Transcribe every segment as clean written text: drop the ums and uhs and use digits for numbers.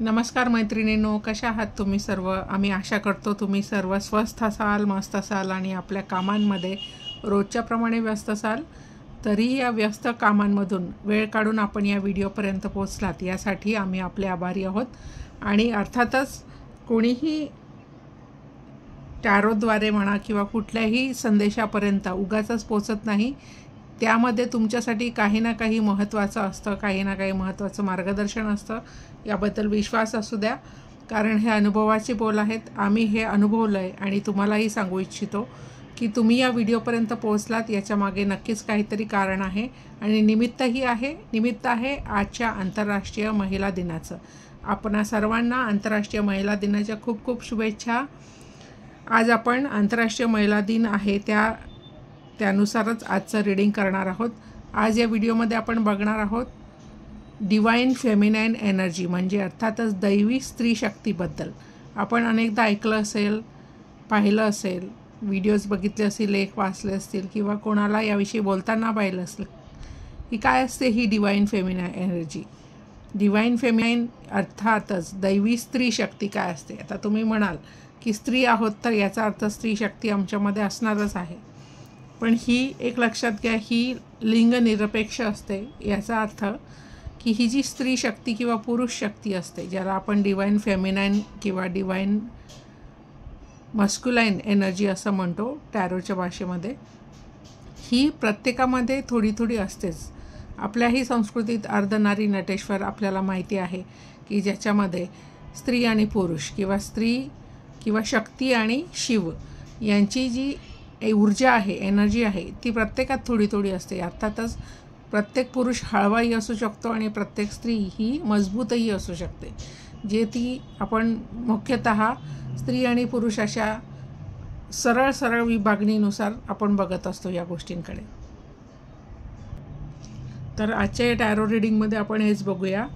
नमस्कार मैत्रिणींनो, कशा आहात तुम्ही सर्व? आम्ही आशा करतो तुम्ही सर्व स्वस्थ असाल, मस्त असाल आणि आपल्या कामांमध्ये रोजच्याप्रमाणे व्यस्त असाल. तरीही या व्यस्त कामांमधून वेळ काढून आपण या व्हिडिओपर्यंत पोहोचलात यासाठी आम्ही आपले आभारी आहोत. आणि अर्थातच कोणीही टॅरोद्वारे म्हणा किंवा कुठल्याही संदेशापर्यंत उगाचच पोचत नाही. त्यामध्ये तुमच्यासाठी काही ना काही महत्त्वाचं असतं, काही ना काही महत्त्वाचं मार्गदर्शन असतं. याबद्दल विश्वास असू द्या, कारण हे अनुभवाचे बोल आहेत. आम्ही हे अनुभवलं आहे आणि तुम्हालाही सांगू इच्छितो की तुम्ही या व्हिडिओपर्यंत पोहोचलात याच्यामागे नक्कीच काहीतरी कारण आहे आणि निमित्तही आहे. निमित्त आहे आजच्या आंतरराष्ट्रीय महिला दिनाचं. आपणा सर्वांना आंतरराष्ट्रीय महिला दिनाच्या खूप खूप शुभेच्छा. आज आपण आंतरराष्ट्रीय महिला दिन आहे त्यानुसारच आजचं रीडिंग करणार आहोत. आज या व्हिडिओमध्ये आपण बघणार आहोत डिवाइन फेमिनाईन एनर्जी, म्हणजे अर्थातच दैवी स्त्री शक्तीबद्दल. आपण अनेकदा ऐकलं असेल, पाहिलं असेल, व्हिडिओज बघितले असतील, लेख वाचले असतील किंवा कोणाला याविषयी बोलताना पाहिलं असेल की काय असते ही divine feminine energy. Divine feminine अर्थातच दैवी स्त्री शक्ती काय असते. आता तुम्ही म्हणाल की स्त्री आहोत तर याचा अर्थ स्त्री शक्ती आमच्यामध्ये असणारच आहे, पण ही एक लक्षात घ्या, ही लिंगनिरपेक्ष असते. याचा अर्थ की ही जी स्त्री शक्ती किंवा पुरुष शक्ती असते, ज्याला आपण डिवाइन फेमिनाईन किंवा डिवाइन मस्क्युलाईन एनर्जी असं म्हणतो टॅरोच्या भाषेमध्ये, ही प्रत्येकामध्ये थोडी थोडी असतेच. आपल्याही संस्कृतीत अर्धनारी नटेश्वर आपल्याला माहिती आहे की ज्याच्यामध्ये स्त्री आणि पुरुष किंवा स्त्री किंवा शक्ती आणि शिव यांची जी ऊर्जा आहे, एनर्जी आहे, ती प्रत्येकात थोडी थोडी असते. अर्थातच प्रत्येक पुरुष हळवाही असू शकतो आणि प्रत्येक स्त्री ही मजबूतही असू शकते, जे ती आपण मुख्यतः स्त्री आणि पुरुष अशा सरळ सरळ विभागणीनुसार आपण बघत असतो या गोष्टींकडे. तर आजच्या या टॅरो रीडिंगमध्ये आपण हेच बघूया,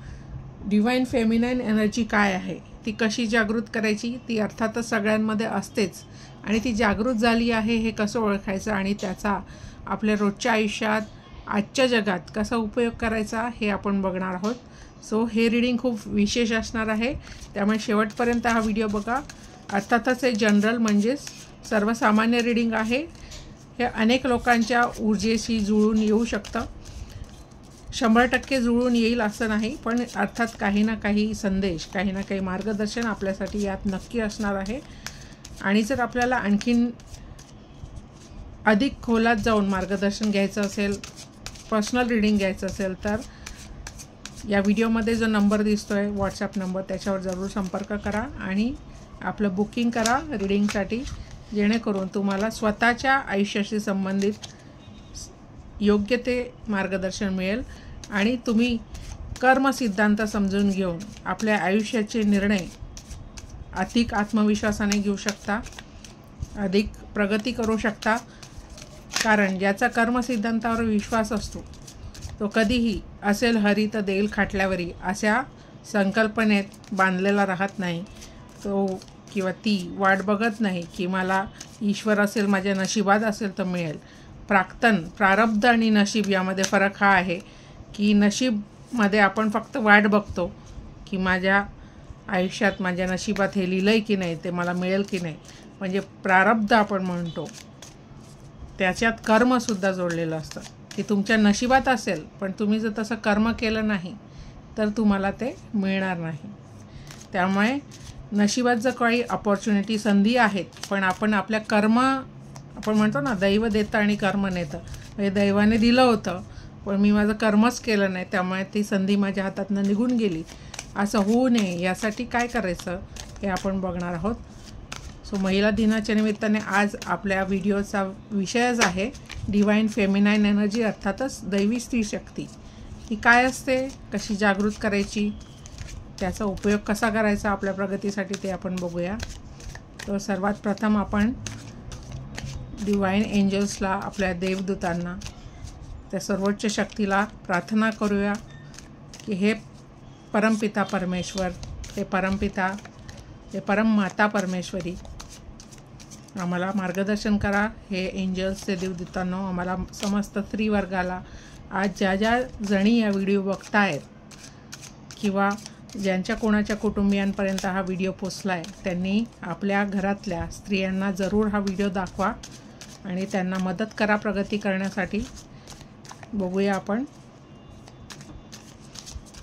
डिवाइन फेमिनाईन एनर्जी काय आहे, ती कशी जागृत करायची. ती अर्थातच सगळ्यांमध्ये असतेच आणि ती जागृत झाली आहे हे कसं ओळखायचं आणि त्याचा आपल्या रोजच्या आयुष्यात आजच्या जगात कसा उपयोग करायचा हे आपण बघणार आहोत. सो हे रीडिंग खूप विशेष असणार आहे, त्यामुळे शेवटपर्यंत हा व्हिडिओ बघा. अर्थातच हे जनरल म्हणजेच सर्वसामान्य रीडिंग आहे. हे अनेक लोकांच्या ऊर्जेशी जुळून येऊ शकतं, 100% जुळून येईल असं नाही, पण अर्थात काही ना काही संदेश, काही ना काही मार्गदर्शन आपल्यासाठी यात नक्की असणार आहे. आणि जर आपल्याला आणखीन अधिक खोलात जाऊन मार्गदर्शन घ्यायचं असेल, पर्सनल रीडिंग घ्यायचं असेल, तर या व्हिडिओमध्ये जो नंबर दिसतो आहे व्हॉट्सॲप नंबर, त्याच्यावर जरूर संपर्क करा आणि आपलं बुकिंग करा रीडिंगसाठी, जेणेकरून तुम्हाला स्वतःच्या आयुष्याशी संबंधित योग्य ते मार्गदर्शन मिळेल आणि तुम्ही कर्मसिद्धांत समजून घेऊन आपल्या आयुष्याचे निर्णय अधिक आत्मविश्वासाने घेऊ शकता, अधिक प्रगती करू शकता. कारण ज्याचा कर्मसिद्धांतावर विश्वास असतो तो कधीही असेल हरी तर देईल खाटल्यावरी अशा संकल्पनेत बांधलेला राहत नाही. तो किंवा ती वाट बघत नाही की मला ईश्वर असेल, माझ्या नशिबात असेल तर मिळेल. प्रारब्ध आणि नशीब यामध्ये फरक हा आहे की नशीबमध्ये आपण फक्त वाट बघतो की माझ्या आयुष्यात, माझ्या नशिबात हे लिहिलं आहे की नाही, ते मला मिळेल की नाही. म्हणजे प्रारब्ध आपण म्हणतो त्याच्यात कर्मसुद्धा जोडलेलं असतं की तुमच्या नशिबात असेल, पण तुम्ही जर तसं कर्म केलं नाही तर तुम्हाला ते मिळणार नाही. त्यामुळे नशिबात जर काही अपॉर्च्युनिटी, संधी आहेत, पण आपण आपल्या कर्म, आपण म्हणतो ना दैव देतं आणि कर्म नेतं, म्हणजे दैवाने दिलं होतं पण मी माझं कर्मच केलं नाही, त्यामुळे ती संधी माझ्या हातातनं निघून गेली, असं होऊ नये यासाठी काय करायचं हे आपण बघणार आहोत. सो महिला दिनाच्या निमित्ताने आज आपल्या व्हिडिओचा विषयच आहे डिवाइन फेमिनाईन एनर्जी, अर्थातच दैवी स्त्री शक्ती. ही काय असते, कशी जागृत करायची, त्याचा उपयोग कसा करायचा आपल्या प्रगतीसाठी, ते आपण बघूया. तर सर्वात प्रथम आपण डिवाइन एंजल्सला, आपल्या देवदूतांना, त्या सर्वोच्च शक्तीला प्रार्थना करूया की हे परमपिता परमेश्वर, हे परमपिता, हे परममाता परमेश्वरी, आम्हाला मार्गदर्शन करा. हे एंजल्सचे देवदूतांनो, आम्हाला समस्त स्त्रीवर्गाला, आज ज्या ज्या जणी या व्हिडिओ बघतायत किंवा ज्यांच्या कोणाच्या कुटुंबियांपर्यंत हा व्हिडिओ पोचला आहे त्यांनी आपल्या घरातल्या स्त्रियांना जरूर हा व्हिडिओ दाखवा आणि त्यांना मदत करा प्रगती करण्यासाठी. बघूया आपण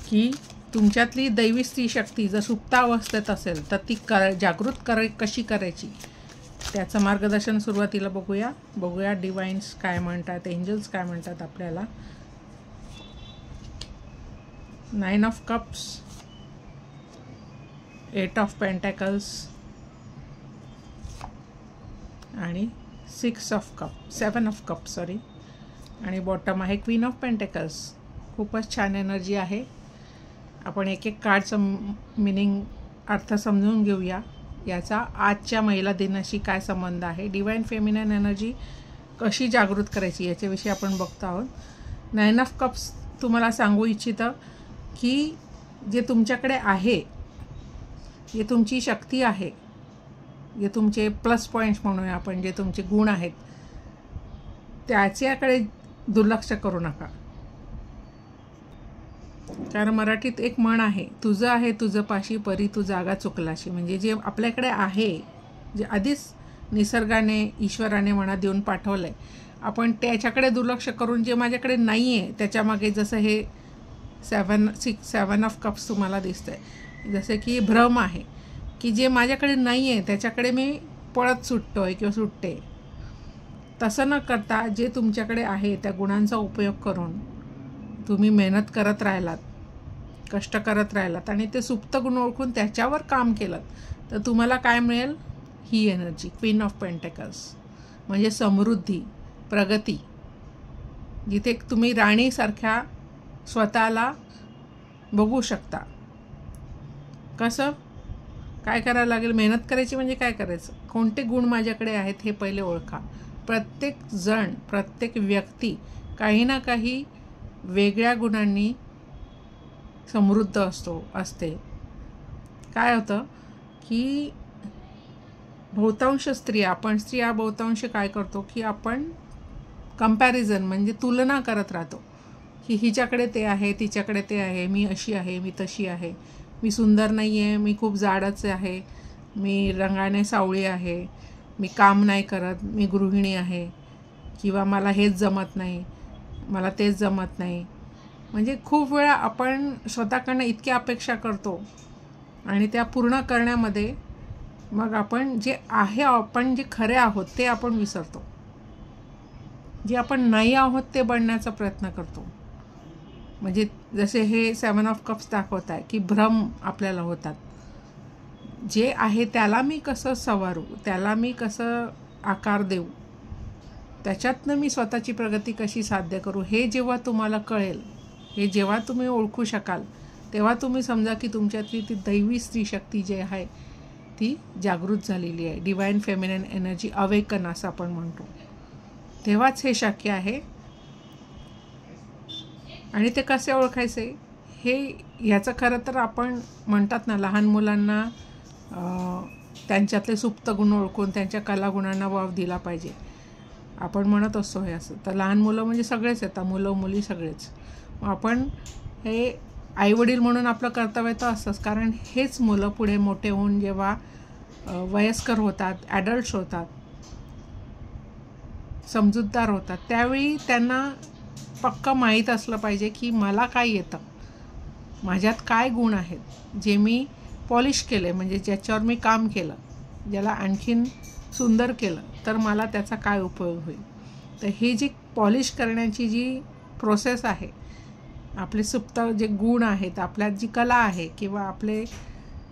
की तुमच्यातली दैवी स्त्री शक्ती जर सुप्तावस्थेत असेल तर ती जागृत कशी करायची त्याचं मार्गदर्शन सुरुवातीला बघूया डिवाइन्स काय म्हणतात, एंजल्स काय म्हणतात आपल्याला. 9 ऑफ कप्स, 8 ऑफ पेंटॅकल्स आणि 7 ऑफ कप सॉरी, आणि बॉटम आहे क्वीन ऑफ पेंटॅकल्स. खूपच छान एनर्जी आहे. आपण एक एक कार्डचं मिनिंग अर्थ समजून घेऊया. याचा आजच्या महिला दिनाशी काय संबंध आहे, डिवाइन फेमिनिन एनर्जी कशी जागृत करायची याच्याविषयी आपण बघतो आहोत. 9 ऑफ कप्स तुम्हाला सांगू इच्छितं की जे तुमच्याकडे आहे, जे तुमची शक्ती आहे, जे तुमचे प्लस पॉईंट्स म्हणूया आपण, जे तुमचे गुण आहेत त्याच्याकडे दुर्लक्ष करू नका. कारण मराठीत एक म्हण आहे, तुझं आहे तुझं पाशी परी तू जागा चुकलाशी. म्हणजे जे आपल्याकडे आहे, जे आधीच निसर्गाने ईश्वराने म्हणा देऊन पाठवलं आहे, आपण त्याच्याकडे दुर्लक्ष करून जे माझ्याकडे नाही आहे त्याच्यामागे, जसं हे 7 ऑफ कप्स तुम्हाला दिसतं आहे, जसं की भ्रम आहे की जे माझ्याकडे नाही आहे त्याच्याकडे मी पळत सुटतो आहे किंवा सुटते. तसं न करता जे तुमच्याकडे आहे त्या गुणांचा उपयोग करून तुम्ही मेहनत करत राहिलात, कष्ट करत राहिलात आणि ते सुप्त गुण ओळखून त्याच्यावर काम केलं तर तुम्हाला काय मिळेल, ही एनर्जी क्वीन ऑफ पेंटॅकल्स. म्हणजे समृद्धी, प्रगती, जिथे तुम्ही राणीसारख्या स्वतःला बघू शकता. कसं काय करायला लागेल, मेहनत करायची. म्हणजे काय करायचं, कोणते गुण माझ्याकडे आहेत हे पहिले ओळखा. प्रत्येक जण, प्रत्येक व्यक्ती काही ना काही वेगळ्या गुणांनी समृद्ध असते. काय होतं की बहुतांश स्त्रिया बहुतांश काय करतो की आपण कंपॅरिझन म्हणजे तुलना करत राहतो की हिच्याकडे ते आहे, तिच्याकडे ते आहे, मी अशी आहे, मी तशी आहे, मी सुंदर नाही आहे, मी खूप जाडच आहे, मी रंगाने सावळी आहे, मी काम नाही करत, मी गृहिणी आहे, किंवा मला हेच जमत नाही, मला तेच जमत नाही. म्हणजे खूप वेळा आपण स्वतःकडनं इतक्या अपेक्षा करतो आणि त्या पूर्ण करण्यामध्ये मग आपण जे आहे, आपण जे खरे आहोत ते आपण विसरतो. जे आपण नाही आहोत ते बनण्याचा प्रयत्न करतो. म्हणजे जसे हे 7 ऑफ कप्स दाखवत आहे की भ्रम आपल्याला होतात. जे आहे त्याला मी कसं सवारू, त्याला मी कसं आकार देऊ, त्याच्यातनं मी स्वतःची प्रगती कशी साध्य करू, हे जेव्हा तुम्हाला कळेल, हे जेव्हा तुम्ही ओळखू शकाल, तेव्हा तुम्ही समजा की तुमच्यातली ती दैवी स्त्री शक्ती जी आहे ती जागृत झालेली आहे. डिवाइन फेमिनिन एनर्जी अवेकन असं आपण म्हणतो. तेव्हाच हे शक्य आहे. आणि ते कसे ओळखायचे हे, ह्याचं खरं तर आपण म्हणतात ना, लहान मुलांना त्यांच्यातले सुप्त गुण ओळखून त्यांच्या कलागुणांना वाव दिला पाहिजे, आपण म्हणत असतो हे असं. तर लहान मुलं म्हणजे सगळेच येतात, मुलं मुली सगळेच. आपण हे आईवडील म्हणून आपलं कर्तव्य तर असतंच, कारण हेच मुलं पुढे मोठे होऊन जेव्हा वयस्कर होतात, ॲडल्ट्स होतात, समजूतदार होतात, त्यावेळी त्यांना पक्का माहीत असलं पाहिजे की मला काय येतं, माझ्यात काय गुण आहेत जे मी पॉलिश केले, म्हणजे ज्याच्यावर मी काम केलं, ज्याला आणखीन सुंदर केलं तर मला त्याचा काय उपयोग होईल. तर हे जी पॉलिश करण्याची जी प्रोसेस आहे, आपले सुप्त जे गुण आहेत, आपल्यात जी कला आहे, किंवा आपले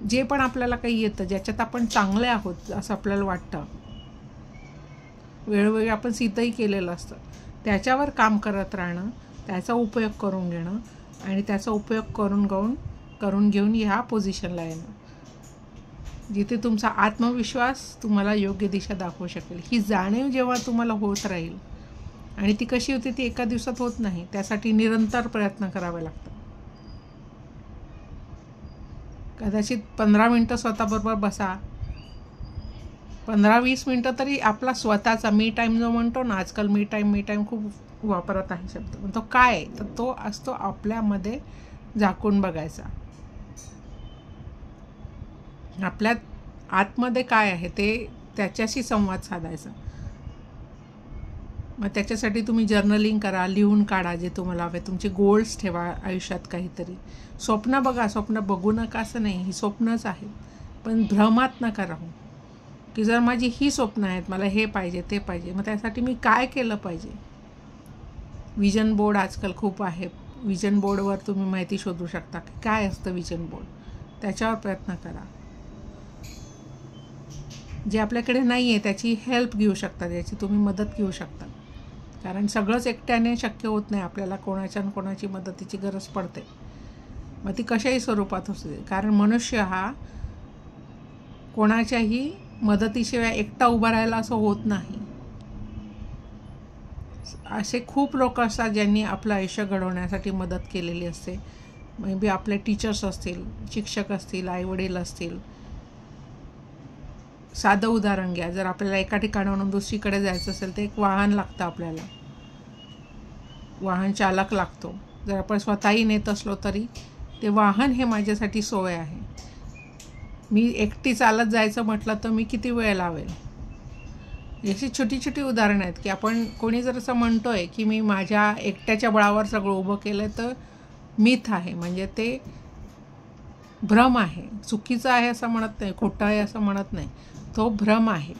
जे पण आपल्याला काही येतं, ज्याच्यात आपण चांगले आहोत असं आपल्याला वाटतं, वेळोवेळी आपण सिद्धही केलेलं असतं, त्याच्यावर काम करत राहणं, त्याचा उपयोग करून घेणं आणि त्याचा उपयोग करून घेऊन ह्या पोझिशनला येणं, जिथे तुमचा आत्मविश्वास तुम्हाला योग्य दिशा दाखवू शकेल. ही जाणीव जेव्हा तुम्हाला होत राहील, आणि ती कशी होते ती एका दिवसात होत नाही, त्यासाठी निरंतर प्रयत्न करावे लागतात. कदाचित 15 मिनटं स्वतःबरोबर बसा, 15-20 मिनटं तरी आपला स्वतःचा मी टाईम जो म्हणतो ना, आजकाल मी टाईम खूप वापरत आहे शब्द, पण तो काय, तर तो असतो आपल्यामध्ये झाकून बघायचा. आपल्यात आतमध्ये काय आहे ते त्याच्याशी संवाद साधायचा. मग त्याच्यासाठी तुम्ही जर्नलिंग करा, लिहून काढा जे तुम्हाला हवे, तुमचे गोल्स ठेवा आयुष्यात काहीतरी. स्वप्न बघा, स्वप्न बघू नका असं नाही, ही स्वप्नच आहेत, पण भ्रमात नका राहू की जर माझी ही स्वप्न आहेत, मला हे पाहिजे ते पाहिजे, मग त्यासाठी मी काय केलं पाहिजे. विजन बोर्ड आजकाल खूप आहे, विजन बोर्डवर तुम्ही माहिती शोधू शकता की काय असतं विजन बोर्ड, त्याच्यावर प्रयत्न करा. जे आपल्याकडे नाही आहे त्याची हेल्प घेऊ शकता, त्याची तुम्ही मदत घेऊ शकता, कारण सगळंच एकट्याने शक्य होत नाही, आपल्याला कोणाची मदतीची गरज पडते, मग ती कशाही स्वरूपात असते. कारण मनुष्य हा कोणाच्याही मदतीशिवाय एकटा उभा राहायला असं होत नाही. असे खूप लोक असतात ज्यांनी आपलं आयुष्य घडवण्यासाठी मदत केलेली असते. मे बी आपले टीचर्स असतील, शिक्षक असतील, आईवडील असतील. साधं उदाहरण घ्या, जर आपल्याला एका ठिकाणावरून दुसरीकडे जायचं असेल तर एक वाहन लागतं, आपल्याला वाहन चालक लागतो. जर आपण स्वतःही नेत असलो तरी ते वाहन हे माझ्यासाठी सोय आहे. मी एकटी चालत जायचं म्हटलं तर मी किती वेळ लावेल. याची छोटी छोटी उदाहरणं आहेत की आपण कोणी जर असं म्हणतोय की मी माझ्या एकट्याच्या बळावर सगळं उभं केलं तर मिथ आहे, म्हणजे ते भ्रम आहे. चुकीचं आहे असं म्हणत नाही, खोटं आहे असं म्हणत नाही, तो भ्रम आहे.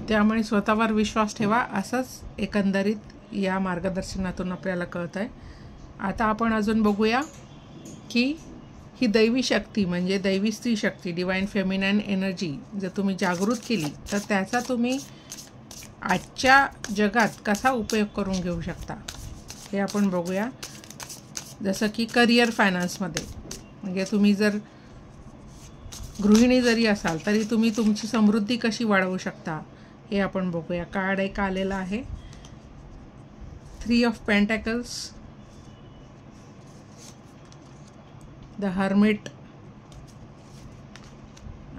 त्यामुळे स्वतःवर विश्वास ठेवा, असंच एकंदरीत या मार्गदर्शनातून आपल्याला कळत आहे. आता आपण अजून बघूया की ही दैवी शक्ती म्हणजे दैवी स्त्री शक्ती, डिवाइन फेमिनाईन एनर्जी जर तुम्ही जागृत केली तर त्याचा तुम्ही आजच्या जगात कसा उपयोग करून घेऊ शकता हे आपण बघूया. जसं की करिअर फायनान्समध्ये, म्हणजे तुम्ही जर गृहिणी जरी असाल तरी तुम्ही तुमची समृद्धी कशी वाढवू शकता हे आपण बघूया. कार्ड एक आलेला आहे, 3 ऑफ पेंटॅकल्स, द हर्मिट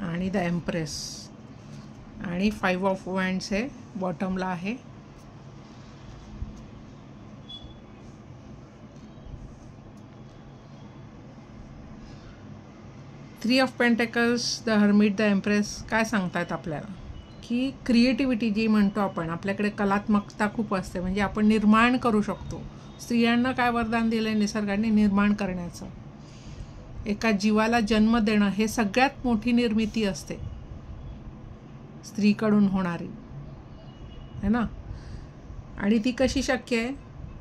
आणि द एम्प्रेस, आणि 5 ऑफ वँड्स हे बॉटमला आहे. Three of pentacles, the hermit, the empress काय सांगतायत आपल्याला की क्रिएटिव्हिटी जी म्हणतो आपण, आपल्याकडे कलात्मकता खूप असते, म्हणजे आपण निर्माण करू शकतो. स्त्रियांना काय वरदान दिलं आहे निसर्गाने, निर्माण करण्याचं. एका जीवाला जन्म देणं हे सगळ्यात मोठी निर्मिती असते स्त्रीकडून होणारी, है ना. आणि ती कशी शक्य आहे,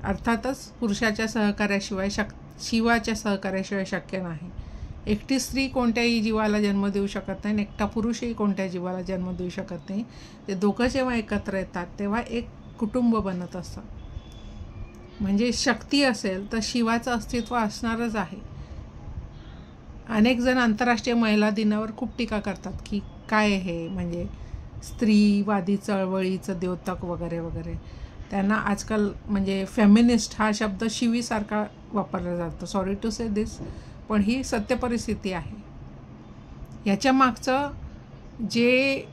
अर्थातच पुरुषाच्या सहकार्याशिवाय, शिवाच्या सहकार्याशिवाय शक्य नाही. एकटी स्त्री कोणत्याही जीवाला जन्म देऊ शकत नाही, एकटा पुरुषही कोणत्या जीवाला जन्म देऊ शकत नाही. ते दोघं जेव्हा एकत्र येतात तेव्हा एक कुटुंब बनत असतं. म्हणजे शक्ती असेल तर शिवाचं अस्तित्व असणारच आहे. अनेक जण आंतरराष्ट्रीय महिला दिनावर खूप टीका करतात की काय हे म्हणजे स्त्रीवादी चळवळीचं द्योतक वगैरे वगैरे. त्यांना आजकाल म्हणजे फेमिनिस्ट हा शब्द शिवीसारखा वापरला जातो. सॉरी टू से दिस, पण ही सत्य परिस्थिती आहे. याच्या मागचं जे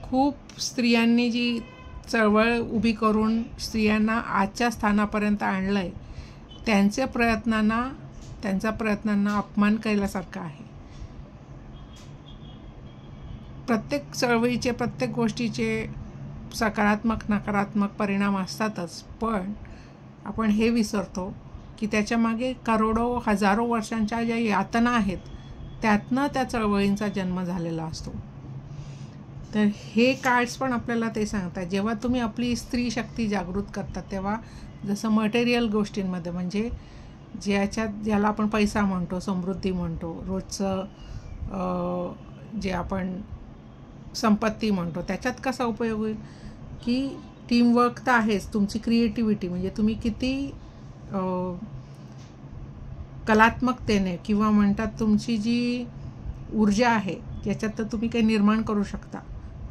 खूप स्त्रियांनी जी चळवळ उभी करून स्त्रियांना आजच्या स्थानापर्यंत आणलं आहे, त्यांच्या प्रयत्नांना अपमान केल्यासारखं आहे. प्रत्येक चळवळीचे, प्रत्येक गोष्टीचे सकारात्मक नकारात्मक परिणाम असतातच, पण आपण हे विसरतो की त्याच्यामागे करोडो हजारो वर्षांच्या ज्या यातना आहेत त्यातनं त्या चळवळींचा जन्म झालेला असतो. तर हे कार्ड्स पण आपल्याला ते सांगतात, जेव्हा तुम्ही आपली स्त्री शक्ती जागृत करता तेव्हा जसं मटेरियल गोष्टींमध्ये, म्हणजे ज्याला आपण पैसा म्हणतो, समृद्धी म्हणतो, रोजचं जे आपण संपत्ती म्हणतो, त्याच्यात कसा उपयोग होईल की टीमवर्क तर आहेच, तुमची क्रिएटिव्हिटी म्हणजे तुम्ही किती कलात्मकतेने किंवा म्हणतात तुमची जी ऊर्जा आहे ज्याच्यात तर तुम्ही काही निर्माण करू शकता,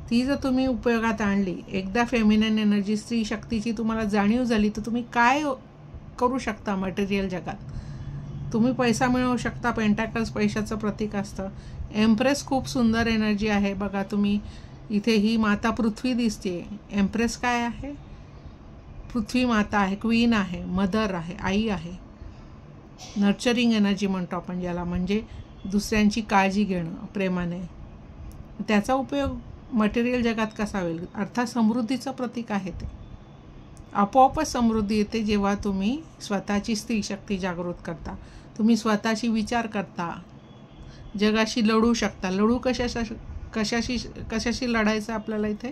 ती जर तुम्ही उपयोगात आणली, एकदा फेमिनाईन एनर्जी स्त्री शक्तीची तुम्हाला जाणीव झाली तर तुम्ही काय करू शकता मटेरियल जगात. तुम्ही पैसा मिळवू शकता, पेंटॅकल्स पैशाचं प्रतीक असतं. एम्प्रेस खूप सुंदर एनर्जी आहे बघा, तुम्ही इथे ही माता पृथ्वी दिसते. एम्प्रेस काय आहे, पृथ्वी माता आहे, क्वीन आहे, मदर आहे, आई आहे. नर्चरिंग एनर्जी म्हणतो आपण ज्याला, म्हणजे दुसऱ्यांची काळजी घेणं प्रेमाने, त्याचा उपयोग मटेरियल जगात कसा होईल? अर्थात समृद्धीचं प्रतीक आहे ते. आपोआपच समृद्धी येते जेव्हा तुम्ही स्वतःची स्त्री शक्ती जागृत करता, तुम्ही स्वतःशी विचार करता, जगाशी लढू शकता. लढू कशाशी लढायचं आपल्याला इथे?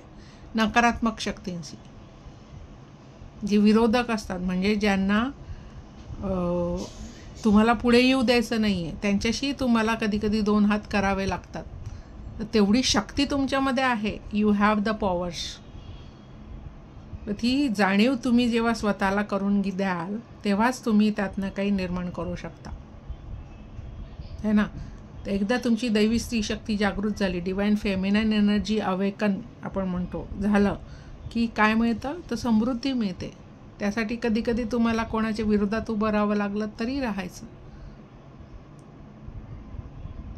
नकारात्मक शक्तींशी, जे विरोधक असतात, म्हणजे ज्यांना तुम्हाला पुढे येऊ द्यायचं नाही आहे, त्यांच्याशी तुम्हाला कधीकधी 2 हात करावे लागतात. तर तेवढी शक्ती तुमच्यामध्ये आहे. You have the powers. ती जाणीव तुम्ही जेव्हा स्वतःला करून द्याल तेव्हाच तुम्ही त्यातनं काही निर्माण करू शकता, है ना. तर एकदा तुमची दैवी स्त्री शक्ती जागृत झाली, डिवाइन फेमिनाईन एनर्जी अवेकन आपण म्हणतो, झालं की काय मिळतं? तर समृद्धी मिळते. त्यासाठी कधी कधी तुम्हाला कोणाच्या विरोधात उभं राहावं लागलं तरी राहायचं.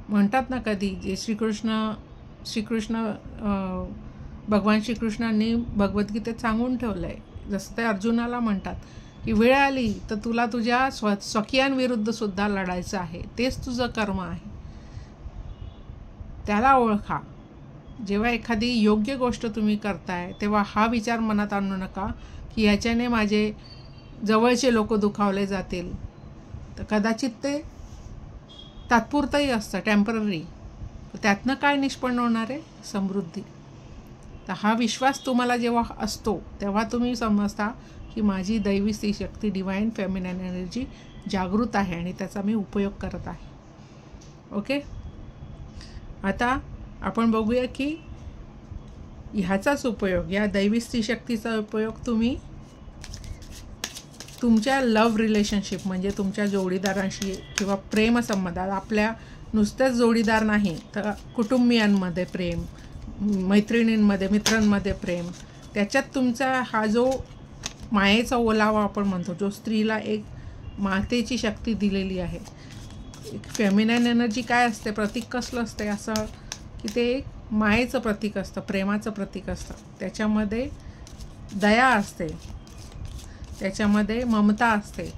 म्हणतात ना कधी, जे श्रीकृष्ण भगवान श्रीकृष्णांनी भगवद्गीतेत सांगून ठेवलं आहे, जसं ते अर्जुनाला म्हणतात की वेळ आली तर तुला तुझ्या स्वकीयांविरुद्ध सुद्धा लढायचं आहे, तेच तुझं कर्म आहे. त्याला ओळखा. जेव्हा एखादी योग्य गोष्ट तुम्ही करताय तेव्हा हा विचार मनात आणू नका की ह्याच्याने माझे जवळचे लोक दुखावले जातील. तर कदाचित ते तात्पुरतंही असतं, टेम्पररी. त्यातनं काय निष्पन्न होणार आहे? समृद्धी. तर हा विश्वास तुम्हाला जेव्हा असतो तेव्हा तुम्ही समजता की माझी दैवी स्त्री शक्ती, डिवाइन फेमिनाईन एनर्जी जागृत आहे आणि त्याचा मी उपयोग करत आहे. ओके, आता आपण बघूया की ह्याचाच उपयोग, या दैवी स्त्री शक्तीचा उपयोग तुम्ही तुमच्या लव्ह रिलेशनशिप, म्हणजे तुमच्या जोडीदारांशी किंवा प्रेमसंबंधात, आपल्या नुसतेच जोडीदार नाही तर कुटुंबियांमध्ये प्रेम, मैत्रिणींमध्ये, मित्रांमध्ये प्रेम, त्याच्यात तुमचा हा जो मायेचा ओलावा आपण म्हणतो, जो स्त्रीला एक मातेची शक्ती दिलेली आहे. फेमिनाईन एनर्जी काय असते? प्रतीक कसलं असते? असं की ते एक मायेचं प्रतीक असतं, प्रेमाचं प्रतीक असतं. त्याच्यामध्ये दया असते, त्याच्यामध्ये ममता असते,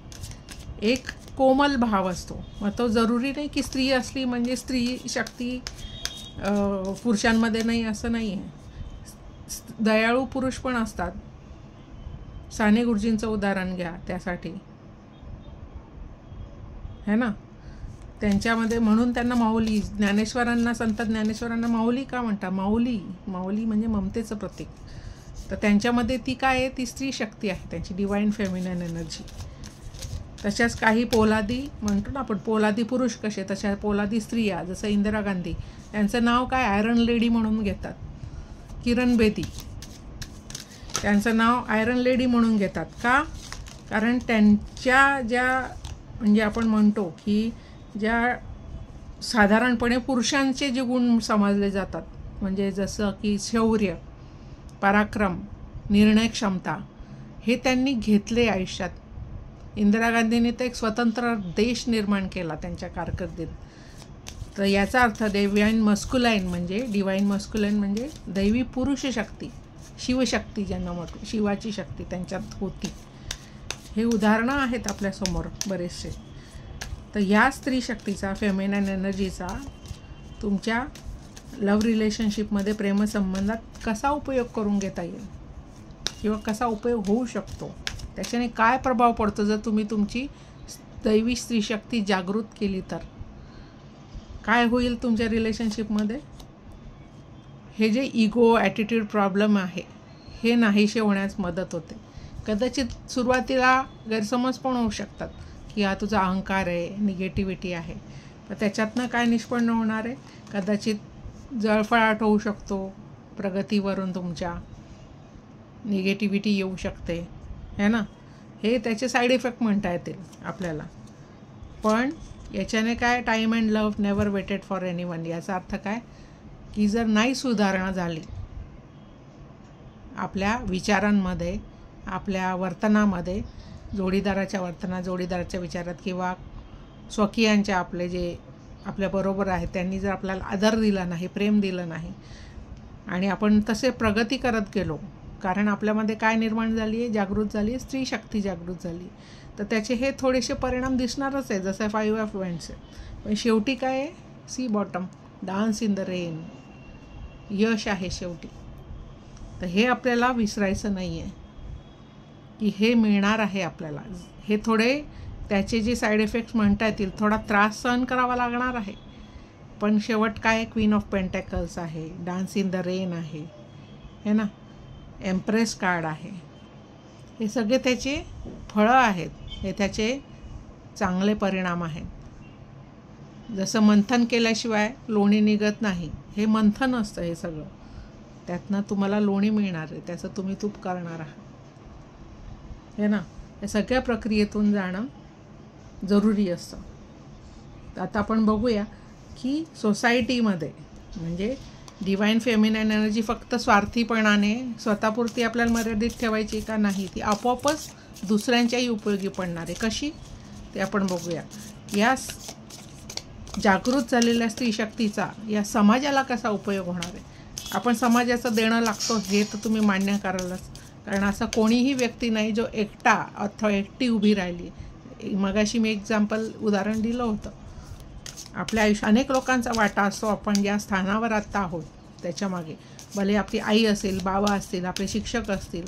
एक कोमल भाव असतो. मग तो जरुरी नाही की स्त्री असली म्हणजे स्त्री शक्ती पुरुषांमध्ये नाही, असं नाही आहे. दयाळू पुरुष पण असतात. साने गुरुजींचं उदाहरण घ्या त्यासाठी, है ना. त्यांच्यामध्ये, म्हणून त्यांना माऊली, ज्ञानेश्वरांना, संत ज्ञानेश्वरांना माऊली का म्हणतात? माऊली म्हणजे ममतेचं प्रतीक. तर त्यांच्यामध्ये ती काय आहे? ती स्त्री शक्ती आहे, त्यांची डिवाइन फेमिनाईन एनर्जी. तशाच काही पोलादी म्हणतो ना आपण, पोलादी पुरुष कसे, तशा पोलादी स्त्रिया, जसं इंदिरा गांधी, त्यांचं नाव काय? आयरन लेडी म्हणून घेतात. किरण बेदी, त्यांचं नाव आयरन लेडी म्हणून घेतात. का? कारण त्यांच्या ज्या, म्हणजे आपण म्हणतो की ज्या साधारणपणे पुरुषांचे जे गुण समजले जातात, म्हणजे जसं की शौर्य, पराक्रम, निर्णय क्षमता, हे त्यांनी घेतले आयुष्यात. इंदिरा गांधींनी तर एक स्वतंत्र देश निर्माण केला त्यांच्या कारकिर्दीत. तर याचा अर्थ डिवाइन मस्क्युलाईन म्हणजे, डिवाइन मस्क्युलाईन म्हणजे दैवी पुरुष शक्ती, शिवशक्ती ज्यांना म्हणतो, शिवाची शक्ती त्यांच्यात होती. हे उदाहरणं आहेत आपल्यासमोर बरेचसे. तर या स्त्री शक्तीचा, फेमिनाईन एनर्जीचा तुमच्या लव्ह रिलेशनशिपमध्ये, प्रेमसंबंधात कसा उपयोग करून घेता येईल किंवा कसा उपयोग होऊ शकतो, त्याच्याने काय प्रभाव पडतो जर तुम्ही तुमची दैवी स्त्री शक्ती जागृत केली, तर काय होईल तुमच्या रिलेशनशिपमध्ये? हे जे इगो, ॲटिट्यूड प्रॉब्लेम आहे, हे नाहीसे होण्यास मदत होते. कदाचित सुरुवातीला गैरसमज पण होऊ शकतात की हा तुझा अहंकार आहे, निगेटिव्हिटी आहे. पण त्याच्यातनं काय निष्पन्न होणार आहे? कदाचित जळफळाट होऊ शकतो प्रगतीवरून, तुमच्या निगेटिव्हिटी येऊ शकते, है ना. हे त्याचे साईड इफेक्ट म्हणता येतील आपल्याला. पण याच्याने काय, time and love never waited for anyone. याचा अर्थ काय की जर नाही सुधारणा झाली आपल्या विचारांमध्ये, आपल्या वर्तनामध्ये, जोडीदाराच्या वर्तनात, जोडीदाराच्या विचारात, किंवा स्वकीयांच्या, आपले जे आपल्याबरोबर आहेत त्यांनी जर आपल्याला आदर दिला नाही, प्रेम दिलं नाही, आणि आपण तसे प्रगती करत गेलो, कारण आपल्यामध्ये काय निर्माण झाली आहे, जागृत झाली आहे, स्त्री शक्ती जागृत झाली. तर त्याचे हे थोडेसे परिणाम दिसणारच आहे, जसं 5 इव्हेंट्स आहे. पण शेवटी काय आहे, sea bottom, dance in the rain, यश आहे शेवटी. तर हे आपल्याला विसरायचं नाही आहे की हे मिळणार आहे आपल्याला. हे थोडे त्याचे जे साईड इफेक्ट्स म्हणता येतील, थोडा त्रास सहन करावा लागणार आहे, पण शेवट काय, क्वीन ऑफ पेंटॅकल्स आहे, डान्स इन द रेन आहे, है ना, एम्प्रेस कार्ड आहे. हे सगळे त्याचे फळं आहेत, हे त्याचे चांगले परिणाम आहेत. जसं मंथन केल्याशिवाय लोणी निघत नाही, हे मंथन असतं हे सगळं. त्यातनं तुम्हाला लोणी मिळणार आहे, त्याचं तुम्ही तूप करणार आहात, हे ना. या सगळ्या प्रक्रियेतून जाणं जरुरी असतं. तर आता आपण बघूया की सोसायटीमध्ये म्हणजे डिवाईन फेमिनाईन एनर्जी फक्त स्वार्थीपणाने स्वतःपुरती आपल्याला मर्यादित ठेवायची का नाही, ती आपोआपच दुसऱ्यांच्याही उपयोगी पडणार आहे. कशी ते आपण बघूया. या जागृत झालेल्या स्त्री शक्तीचा या समाजाला कसा उपयोग होणार आहे. आपण समाजाचं देणं लागतो हे तर तुम्ही मान्य करालच, कारण असा कोणीही व्यक्ती नाही जो एकटा अथवा एकटी उभी राहिली. मगाशी मी उदाहरण दिलं होतं. आपल्या आयुष्यात अनेक लोकांचा वाटा असतो. आपण ज्या स्थानावर आत्ता आहोत त्याच्यामागे, भले आपली आई असेल, बाबा असतील, आपले शिक्षक असतील,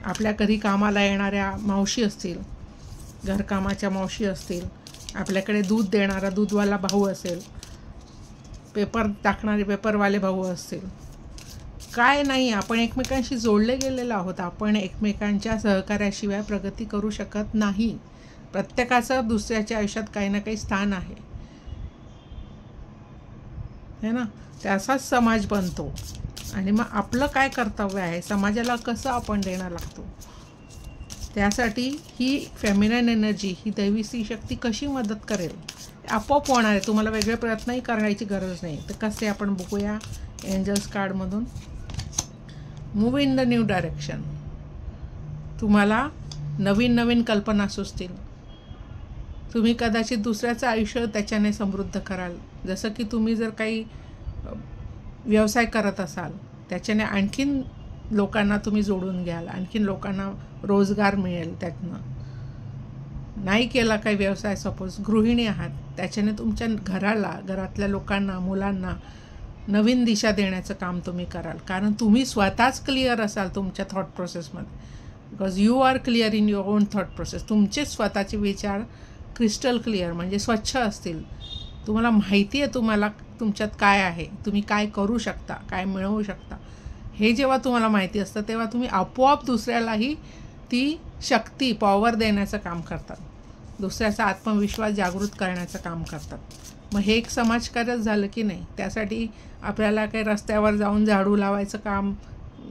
आपल्या घरी कामाला येणाऱ्या मावशी असतील, घरकामाच्या मावशी असतील, आपल्याकडे दूध देणारा दूधवाला भाऊ असेल, पेपर टाकणारे पेपरवाले भाऊ असतील, काय नाही, आपण एकमेकांशी जोडले गेलेलो आहोत. आपण एकमेकांच्या सहकार्याशिवाय प्रगती करू शकत नाही. प्रत्येकाचं दुसऱ्याच्या आयुष्यात काही ना काही स्थान आहे, है ना. त्याचाच समाज बनतो. आणि मग आपलं काय कर्तव्य आहे, समाजाला कसं आपण देणं लागतो, त्यासाठी ही फेमिनाईन एनर्जी, ही दैवी स्त्री शक्ती कशी मदत करेल, आपोआप होणार आहे. तुम्हाला वेगळे प्रयत्नही करण्याची गरज नाही. तर कसे आपण बघूया एंजल्स कार्डमधून. Move in the new direction. तुम्हाला नवीन नवीन कल्पना सुचतील. तुम्ही कदाचित दुसऱ्याचं आयुष्य त्याच्याने समृद्ध कराल. जसं की तुम्ही जर काही व्यवसाय करत असाल, त्याच्याने आणखीन लोकांना तुम्ही जोडून घ्याल, आणखीन लोकांना रोजगार मिळेल त्यातनं. नाही केला काही व्यवसाय, सपोज गृहिणी आहात, त्याच्याने तुमच्या घरातल्या लोकांना, मुलांना नवीन दिशा देण्याचं काम तुम्ही कराल. कारण तुम्ही स्वतःच क्लिअर असाल तुमच्या थॉट प्रोसेसमध्ये. Because you are clear in your own thought process. तुमचे स्वतःचे विचार क्रिस्टल क्लिअर म्हणजे स्वच्छ असतील. तुम्हाला माहिती आहे तुम्हाला तुमच्यात काय आहे, तुम्ही काय करू शकता, काय मिळवू शकता. हे जेव्हा तुम्हाला माहिती असतं तेव्हा तुम्ही आपोआप दुसऱ्यालाही ती शक्ती, पॉवर देण्याचं काम करतात. दुसऱ्याचा आत्मविश्वास जागृत करण्याचं काम करतात. मग हे एक समाजकार्यच झालं की नाही. त्यासाठी आपल्याला काही रस्त्यावर जाऊन झाडू लावायचं काम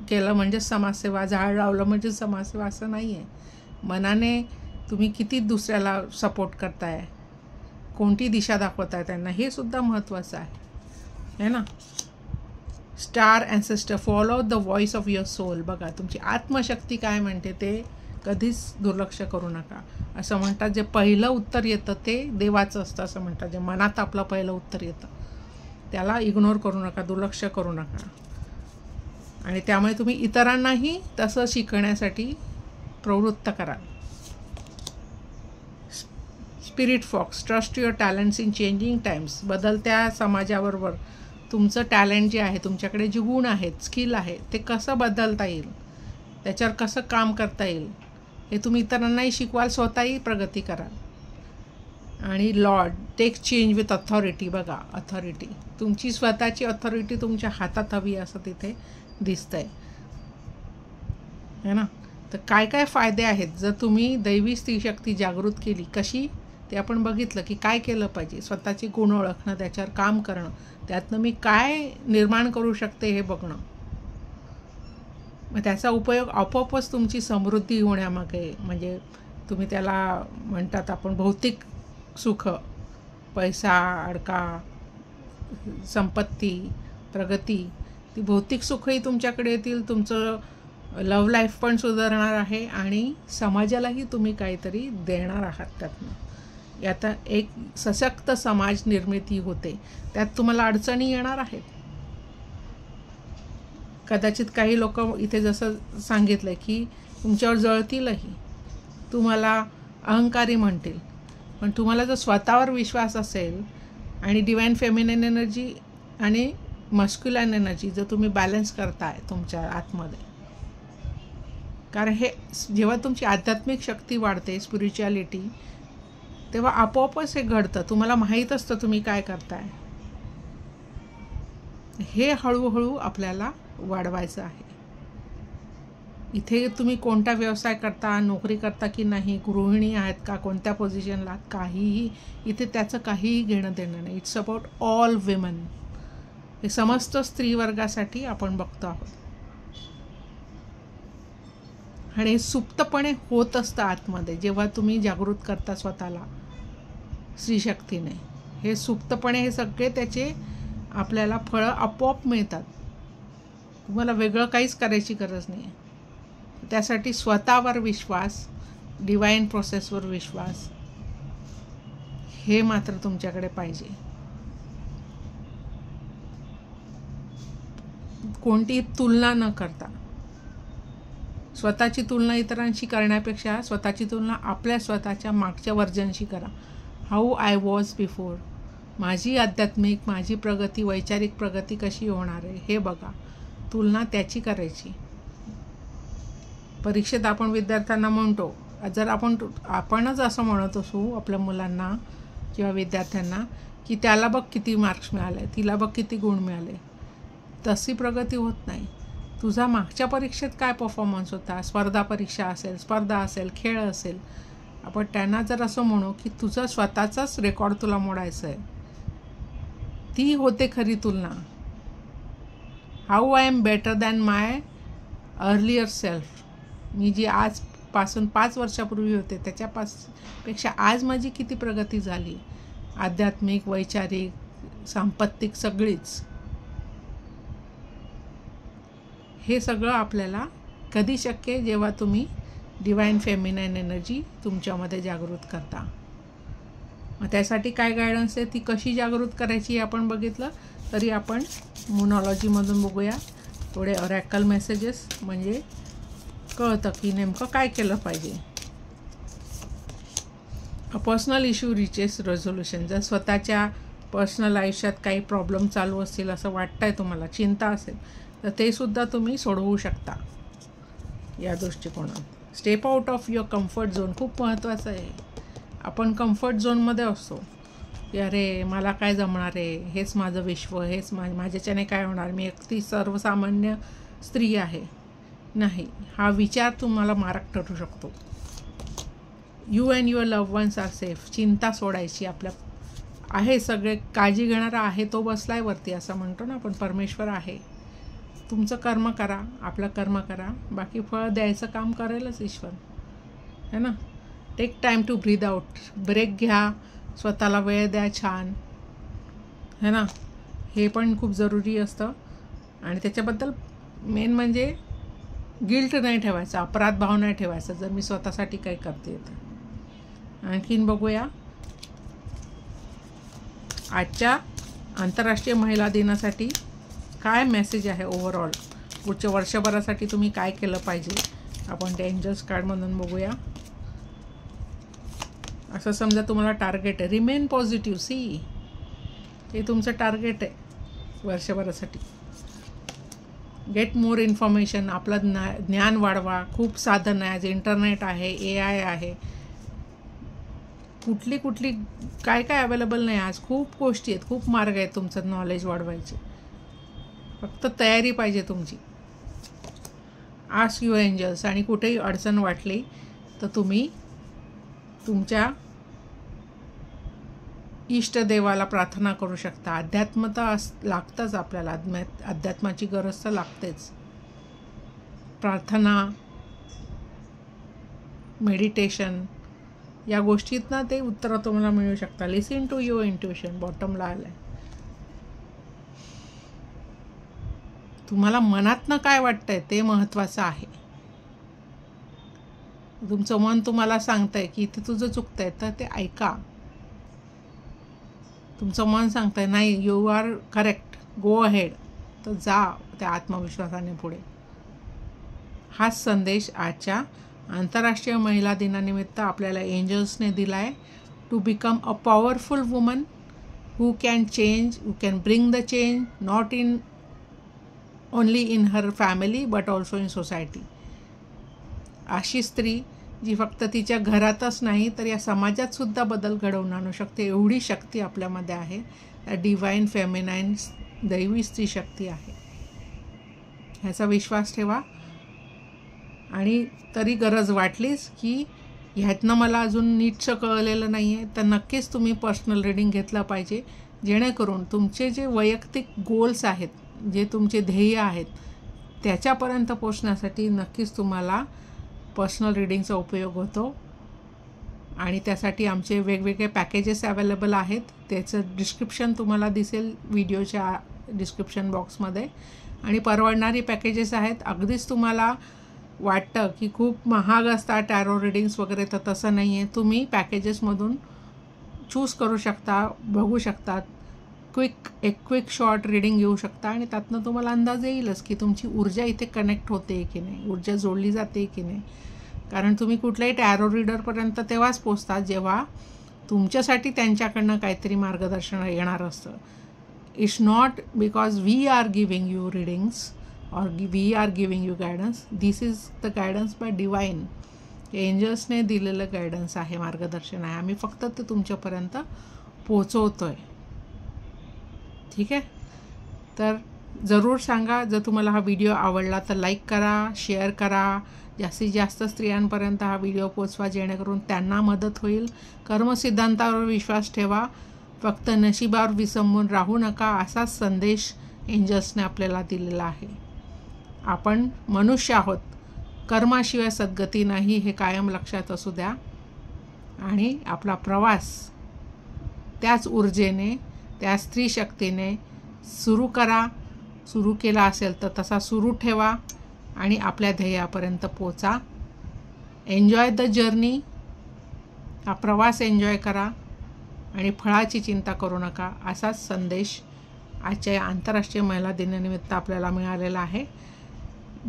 केलं म्हणजे समाजसेवा, झाड लावलं म्हणजे समाजसेवा, असं नाही आहे. मनाने तुम्ही किती दुसऱ्याला सपोर्ट करताय, कोणती दिशा दाखवताय त्यांना, हे सुद्धा महत्त्वाचं आहे ना. Star ancestor, follow the voice of your soul. बघा तुमची आत्मशक्ती काय म्हणते ते कधीच दुर्लक्ष करू नका. असं म्हणतात जे पहिलं उत्तर येतं ते देवाचं असतं, असं म्हणतात. जे मनात आपलं पहिलं उत्तर येतं त्याला इग्नोर करू नका, दुर्लक्ष करू नका. आणि त्यामुळे तुम्ही इतरांनाही तसं शिकण्यासाठी प्रवृत्त कराल. Spirit fox, trust your talents in changing times. बदलत्या समाजाबरोबर तुमचं टॅलेंट जे आहे, तुमच्याकडे जे गुण आहेत, स्किल आहे, ते कसं बदलता येईल, त्याच्यावर कसं काम करता येईल हे तुम्ही इतरांनाही शिकवाल, स्वतःही प्रगती कराल. आणि lord, take change with authority. बघा अथॉरिटी, तुमची स्वतःची अथॉरिटी तुमच्या हातात हवी असं तिथे दिसतंय, है ना. तर काय काय फायदे आहेत जर तुम्ही दैवी स्त्री शक्ती जागृत केली. कशी ते आपण बघितलं की काय केलं पाहिजे. स्वतःची गुण ओळखणं, त्याच्यावर काम करणं, त्यातनं मी काय निर्माण करू शकते हे बघणं. मग त्याचा उपयोग आपोआपच तुमची समृद्धी होण्यामागे, म्हणजे तुम्ही त्याला म्हणतात आपण भौतिक सुख, पैसा, अडका, संपत्ती, प्रगती, ती भौतिक सुखही तुमच्याकडे येतील. तुमचं लव्ह लाईफ पण सुधारणार आहे आणि समाजालाही तुम्ही काहीतरी देणार आहात त्यातनं. यात एक सशक्त समाज निर्मिती होते. त्यात तुम्हाला अडचणी येणार आहेत. कदाचित काही लोक इथे जसं सांगितलं की तुमच्यावर जळतीलही, तुम्हाला अहंकारी म्हणतील, पण तुम्हाला जर स्वतःवर विश्वास असेल आणि डिवाइन फेमिनिन एनर्जी आणि मस्क्युलाइन एनर्जी जर तुम्ही बॅलन्स करताय तुमच्या आतमध्ये, कारण हे जेव्हा तुमची आध्यात्मिक शक्ती वाढते, स्पिरिच्युअलिटी, तेव्हा आपोआपच हे घडतं. तुम्हाला माहीत असतं तुम्ही काय करताय. हे हळूहळू आपल्याला वाढवायचं आहे. इथे तुम्ही कोणता व्यवसाय करता, नोकरी करता की नाही, गृहिणी आहेत का, कोणत्या पोझिशनला, काहीही इथे त्याचं काहीही घेणं देणं नाही. It's about all women. हे समस्त स्त्रीवर्गासाठी आपण बघतो आहोत. आणि हे सुप्तपणे होत असतं आतमध्ये जेव्हा तुम्ही जागृत करता स्वतःला स्त्रीशक्तीने. हे सुप्तपणे हे सगळे त्याचे आपल्याला फळं आपोआप मिळतात. तुम्हाला वेगळं काहीच करायची गरज नाही आहे. त्यासाठी स्वतःवर विश्वास, डिवाइन प्रोसेसवर विश्वास, हे मात्र तुमच्याकडे पाहिजे. कोणतीही तुलना न करता, स्वतःची तुलना इतरांशी करण्यापेक्षा स्वतःची तुलना आपल्या स्वतःच्या मागच्या वर्जनशी करा. How I was before. माझी आध्यात्मिक, माझी प्रगती, वैचारिक प्रगती कशी होणार आहे हे बघा. तुलना त्याची करायची. परीक्षेत आपण विद्यार्थ्यांना म्हणतो, जर आपणच असं म्हणत असू आपल्या मुलांना किंवा विद्यार्थ्यांना की त्याला बघ किती मार्क्स मिळाले, तिला बघ किती गुण मिळाले, तशी प्रगती होत नाही. तुझा मागच्या परीक्षेत काय परफॉर्मन्स होता, स्पर्धा परीक्षा असेल, स्पर्धा असेल, खेळ असेल, आपण त्यांना जर असं म्हणू की तुझं स्वतःचाच रेकॉर्ड तुला मोडायचं आहे, ती होते खरी तुलना. How I am better than my earlier self. मी जी आजपासून 5 वर्षापूर्वी होते त्याच्यापेक्षा आज माझी किती प्रगती झाली, आध्यात्मिक, वैचारिक, सांपत्तिक, सगळीच. हे सगळं आपल्याला कधी शक्य आहे, जेव्हा तुम्ही डिवाइन फेमिनाइन एनर्जी तुमच्यामध्ये जागृत करता. मग त्यासाठी काय गायडन्स आहे, ती कशी जागृत करायची आपण बघितलं. तरी आपण मोनॉलॉजीमधून बघूया थोडे ऑरॅकल मेसेजेस, म्हणजे कळतं की नेमकं काय केलं पाहिजे. A personal issue reaches resolution. जर स्वतःच्या पर्सनल आयुष्यात काही प्रॉब्लेम चालू असतील असं वाटतंय, तुम्हाला चिंता असेल, तर ते सुद्धा तुम्ही सोडवू शकता या दृष्टिकोनात. Step out of your comfort zone खूप महत्त्वाचं आहे. आपण कम्फर्ट झोनमध्ये असतो की अरे मला काय जमणार आहे, हेच माझं विश्व, हेच माझ्याच्याने काय होणार, मी एकटी सर्वसामान्य स्त्री आहे. नाही, हा विचार तुम्हाला मारक ठरू शकतो. You and your love ones are safe. चिंता सोडायची. आपल्या आहे सगळे काळजी घेणारा आहे, तो बसलाय वरती असं म्हणतो ना आपण, परमेश्वर आहे. तुमचं कर्म करा, आपलं कर्म करा, बाकी फळ द्यायचं काम करेलच ईश्वर, है ना. Take time to breathe out. Break घ्या, स्वतःला वेळ द्या छान, है ना. हे पण खूप जरुरी असतं. आणि त्याच्याबद्दल मेन म्हणजे गिल्ट नाही ठेवायचा, अपराध भाव नाही ठेवायचा जर मी स्वतःसाठी काही करते तर. आणखीन बघूया आजच्या आंतरराष्ट्रीय महिला दिनासाठी काय मेसेज आहे ओव्हरऑल. पुढच्या वर्षभरासाठी तुम्ही काय केलं पाहिजे, आपण ते एंजल्स कार्डमधून बघूया. असं समजा तुम्हाला टार्गेट आहे, रिमेन पॉझिटिव्ह. सी, हे तुमचं टार्गेट आहे वर्षभरासाठी. Get more information. आपलं ज्ञान वाढवा. खूप साधन आहे, आज इंटरनेट आहे, AI आहे, कुठली काय अवेलेबल नाही आज. खूप गोष्टी आहेत, खूप मार्ग आहेत तुमचं नॉलेज वाढवायचे. फक्त तयारी पाहिजे तुमची. Ask your angels. आणि कुठेही अडचण वाटली तर तुम्ही तुमच्या इष्टदेवाला प्रार्थना करू शकता. अध्यात्मता लागतंच आपल्याला, अध्यात्माची गरज तर लागतेच. प्रार्थना, मेडिटेशन, या गोष्टीतनं ते उत्तरं तुम्हाला मिळू शकता. लिसन टू युअर इंट्युशन. बॉटमला आलं आहे. तुम्हाला मनातनं काय वाटतंय ते महत्त्वाचं आहे. तुमचं मन तुम्हाला सांगतंय की इथे तुझं चुकतंय तर ते ऐका. तुमचं मन सांगतंय नाही, you are correct, go ahead, तर जा त्या आत्मविश्वासाने पुढे. हाच संदेश आजच्या आंतरराष्ट्रीय महिला दिनानिमित्त आपल्याला एंजल्सने दिला आहे. To become a powerful woman who can change, who can bring the change, not only in her family but also in society. अशी स्त्री जी फक्त तिच्या घरातच नाही तर या समाजात सुद्धा बदल घडवून आणू शकते, एवढी शक्ती आपल्यामध्ये आहे. डिवाइन फेमिनाइन दैवी स्त्री शक्ती आहे, ह्याचा विश्वास ठेवा. आणि तरी गरज वाटलीच की ह्यातनं मला अजून नीटचं कळलेलं नाही आहे तर नक्कीच तुम्ही पर्सनल रीडिंग घेतलं पाहिजे, जेणेकरून तुमचे जे वैयक्तिक गोल्स आहेत, जे तुमचे ध्येय आहेत, त्याच्यापर्यंत पोचण्यासाठी नक्कीच तुम्हाला पर्सनल रीडिंगचा उपयोग होतो. आणि त्यासाठी आमचे वेगवेगळे पॅकेजेस अवेलेबल आहेत. त्याचं डिस्क्रिप्शन तुम्हाला दिसेल व्हिडिओच्या डिस्क्रिप्शन बॉक्समध्ये. आणि परवडणारी पॅकेजेस आहेत. अगदीच तुम्हाला वाटतं की खूप महाग असतात टॅरो रीडिंग्स वगैरे, तर तसं नाही आहे. तुम्ही पॅकेजेसमधून चूज करू शकता, बघू शकतात. एक क्विक शॉर्ट रीडिंग घेऊ शकता आणि त्यातनं तुम्हाला अंदाज येईलच की तुमची ऊर्जा इथे कनेक्ट होते की नाही, ऊर्जा जोडली जाते की नाही. कारण तुम्ही कुठल्याही टॅरो रीडरपर्यंत तेव्हाच पोचता जेव्हा तुमच्यासाठी त्यांच्याकडनं काहीतरी मार्गदर्शन येणार असतं. It's not because we are giving you readings or we are giving you guidance. This is the guidance by divine. एंजल्सने दिलेलं गायडन्स आहे, मार्गदर्शन आहे. आम्ही फक्त ते तुमच्यापर्यंत पोचवतो आहे. ठीक आहे. तर जरूर सांगा, जर तुम्हाला हा व्हिडिओ आवडला तर लाईक करा, शेअर करा, जास्तीत जास्त स्त्रियांपर्यंत हा व्हिडिओ पोचवा, जेणेकरून त्यांना मदत होईल. कर्मसिद्धांतावर विश्वास ठेवा, फक्त नशिबावर विसंबून राहू नका, असाच संदेश एंजल्सने आपल्याला दिलेला आहे. आपण मनुष्य आहोत, कर्माशिवाय सद्गती नाही, हे कायम लक्षात असू द्या. आणि आपला प्रवास त्याच ऊर्जेने, त्या स्त्री शक्तीने सुरू करा. सुरू केला असेल तर तसा सुरू ठेवा आणि आपल्या ध्येयापर्यंत पोचा. Enjoy the journey. हा प्रवास एन्जॉय करा आणि फळाची चिंता करू नका, असाच संदेश आजच्या आंतरराष्ट्रीय महिला दिनानिमित्त आपल्याला मिळालेला आहे.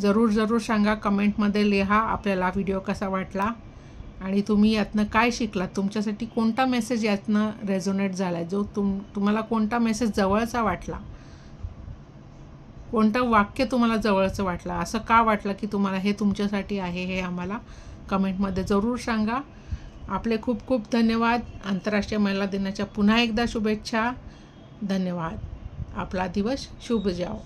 जरूर सांगा, कमेंटमध्ये लिहा आपल्याला व्हिडिओ कसा वाटला आणि तुम्ही यातनं काय शिकलात. तुमच्यासाठी कोणता मेसेज यातनं रेझोनेट झाला आहे, जो तुम्हाला कोणता मेसेज जवळचा वाटला, कोणतं वाक्य तुम्हाला जवळचं वाटलं, असं का वाटलं की तुम्हाला हे तुमच्यासाठी आहे, हे आम्हाला कमेंटमध्ये जरूर सांगा. आपले खूप खूप धन्यवाद. आंतरराष्ट्रीय महिला दिनाच्या पुन्हा एकदा शुभेच्छा. धन्यवाद. आपला दिवस शुभ जाओ.